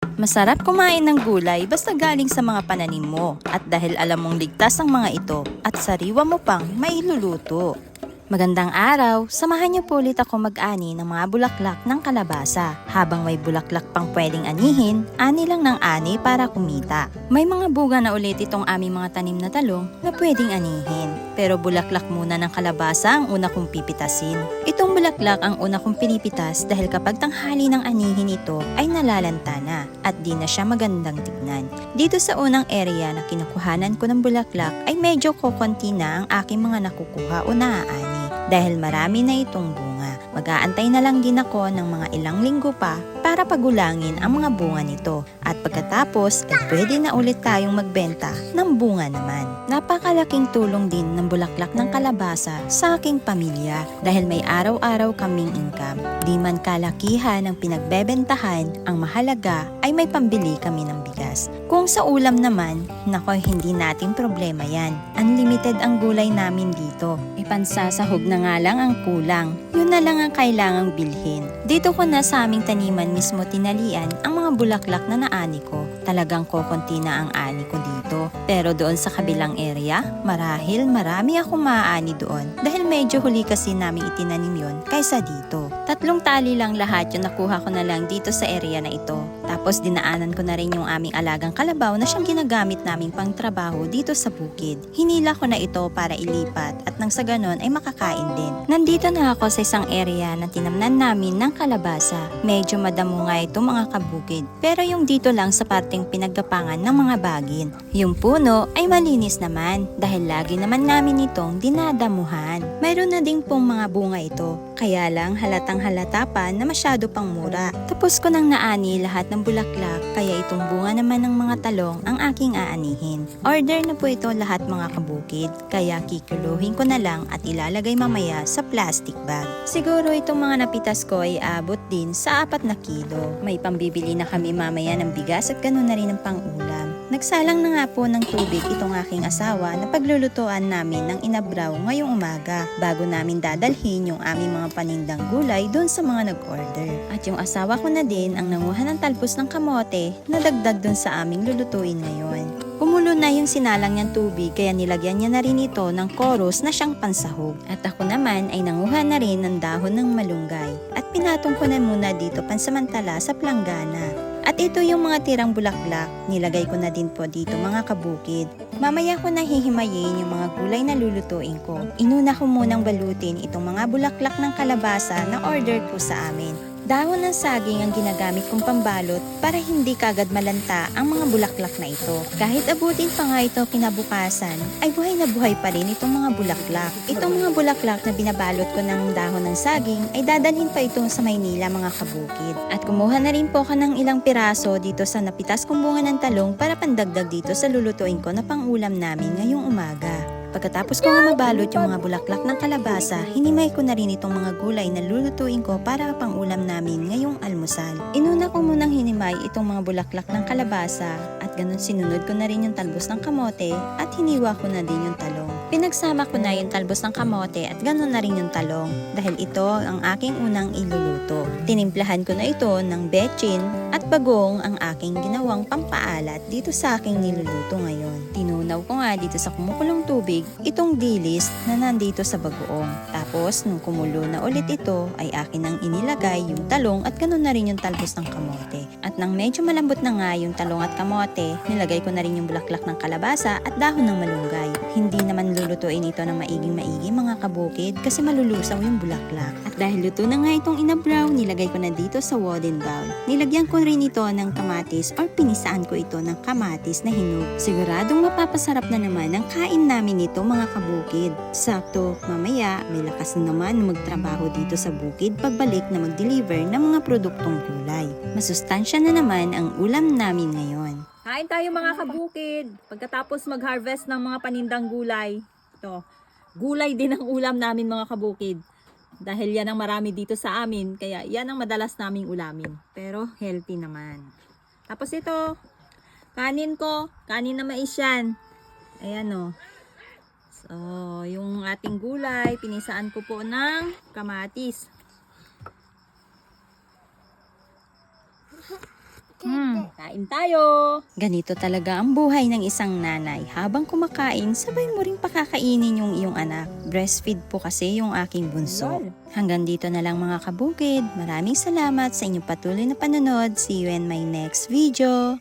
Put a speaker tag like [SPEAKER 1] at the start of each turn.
[SPEAKER 1] Masarap kumain ng gulay basta galing sa mga pananim mo at dahil alam mong ligtas ang mga ito at sariwa mo pang mailuluto. Magandang araw, samahan niyo po ulit ako mag-ani ng mga bulaklak ng kalabasa. Habang may bulaklak pang pwedeng anihin, ani lang ng ani para kumita. May mga bunga na ulit itong aming mga tanim na talong na pwedeng anihin. Pero bulaklak muna ng kalabasa ang una kong pipitasin. Itong bulaklak ang una kong pinipitas dahil kapag tanghali ng anihin ito ay nalalanta na at di na siya magandang tignan. Dito sa unang area na kinukuhanan ko ng bulaklak ay medyo kokonti na ang aking mga nakukuha o naaani. Dahil marami na itong bunga, mag-aantay na lang din ako ng mga ilang linggo pa para pagulangin ang mga bunga nito. At pagkatapos ay pwede na ulit tayong magbenta ng bunga naman. Napakalaking tulong din ng bulaklak ng kalabasa sa aking pamilya dahil may araw-araw kaming income. Di man kalakihan ang pinagbebentahan, ang mahalaga ay may pambili kami ng bigas. Kung sa ulam naman, nako hindi natin problema yan. Unlimited ang gulay namin dito. Ipansasahog na nga lang ang kulang. Yun na lang ang kailangang bilhin. Dito ko na sa aming taniman mismo tinalian ang mga bulaklak na naani ko. Talagang kokonti na ang ani ko dito. Pero doon sa kabilang area, marahil marami akong maaani doon dahil medyo huli kasi namin itinanim yon kaysa dito. 3 tali lang lahat yung nakuha ko na lang dito sa area na ito. Tapos dinaanan ko na rin yung aming alagang kalabaw na siyang ginagamit naming pang trabaho dito sa bukid. Hinila ko na ito para ilipat at nang sa ganon ay makakain din. Nandito na ako sa isang area na tinamnan namin ng kalabasa. Medyo madamo nga ito mga kabukid. Pero yung dito lang sa parteng pinaggapangan ng mga bagin. Yung puno ay malinis naman dahil lagi naman namin itong dinadamuhan. Mayroon na ding pong mga bunga ito. Kaya lang halatang halata pa na masyado pang mura. Tapos ko nang naani lahat ng bulaklak kaya itong bunga naman ng mga talong ang aking aanihin. Order na po ito lahat mga kabukid. Kaya kikuluhin ko na lang at ilalagay mamaya sa plastic bag. Siguro itong mga napitas ko ay abot din sa 4 na kilo. May pambibili na kami mamaya ng bigas at ganoon na rin ang pang-ulam. Nagsalang na nga po ng tubig itong aking asawa na paglulutuan namin ng inabraw ngayong umaga bago namin dadalhin yung aming mga panindang gulay doon sa mga nag-order. At yung asawa ko na din ang nanguha ng talbos ng kamote na dagdag doon sa aming lulutuin ngayon. Kumulo na yung sinalang niyang tubig kaya nilagyan niya na rin ito ng koros na siyang pansahog. At ako naman ay nanguha na rin ng dahon ng malunggay at pinatong ko na muna dito pansamantala sa planggana. At ito yung mga tirang bulaklak, nilagay ko na din po dito mga kabukid. Mamaya ko na hihimayin yung mga gulay na lulutuin ko. Inuna ko munang balutin itong mga bulaklak ng kalabasa na order po sa amin. Dahon ng saging ang ginagamit kong pambalot para hindi kagad malanta ang mga bulaklak na ito. Kahit abutin pa nga ito kinabukasan, ay buhay na buhay pa rin itong mga bulaklak. Itong mga bulaklak na binabalot ko ng dahon ng saging ay dadalhin pa ito sa Maynila mga kabukid. At kumuha na rin po ako ng ilang piraso dito sa napitas kong bunga ng talong para pandagdag dito sa lulutuin ko na pang-ulam namin ngayong umaga. Pagkatapos ko nga mabalot yung mga bulaklak ng kalabasa, hinimay ko na rin itong mga gulay na lulutuin ko para pang ulam namin ngayong almusal. Inuna ko munang hinimay itong mga bulaklak ng kalabasa at ganun sinunod ko na rin yung talbos ng kamote at hiniwa ko na din yung talong. Pinagsama ko na yung talbos ng kamote at ganun na rin yung talong dahil ito ang aking unang iluluto. Tinimplahan ko na ito ng betchin at bagong ang aking ginawang pampaalat dito sa aking niluluto ngayon. Tinunaw ko nga dito sa kumukulong tubig itong dilis na nandito sa bagoong. Tapos nung kumulo na ulit ito ay akin nang inilagay yung talong at ganun na rin yung talbos ng kamote. At nang medyo malambot na nga yung talong at kamote, nilagay ko na rin yung bulaklak ng kalabasa at dahon ng malunggay. Hindi naman lulutuin ito ng maiging-maigi mga kabukid kasi malulusaw yung bulaklak. At dahil luto na nga itong inabraw, nilagay ko na dito sa wooden bowl. Nilagyan ko rin ito ng kamatis or pinisaan ko ito ng kamatis na hinog. Siguradong mapapasarap na naman ang kain namin nito mga kabukid. Sakto, mamaya may lakas na naman na magtrabaho dito sa bukid pagbalik na mag-deliver ng mga produktong gulay. Masustansya na naman ang ulam namin ngayon.
[SPEAKER 2] Kain tayo mga kabukid. Pagkatapos mag-harvest ng mga panindang gulay. Ito, gulay din ang ulam namin mga kabukid. Dahil yan ang marami dito sa amin, kaya yan ang madalas naming ulamin. Pero healthy naman. Tapos ito, kanin ko, kanin na mais yan. Ayan o. So, yung ating gulay, pinisaan ko po ng kamatis. Kain tayo!
[SPEAKER 1] Ganito talaga ang buhay ng isang nanay. Habang kumakain, sabay mo ring pakakainin yung iyong anak. Breastfeed po kasi yung aking bunso.
[SPEAKER 2] Yun.
[SPEAKER 1] Hanggang dito na lang mga kabukid. Maraming salamat sa inyong patuloy na panonood. See you in my next video.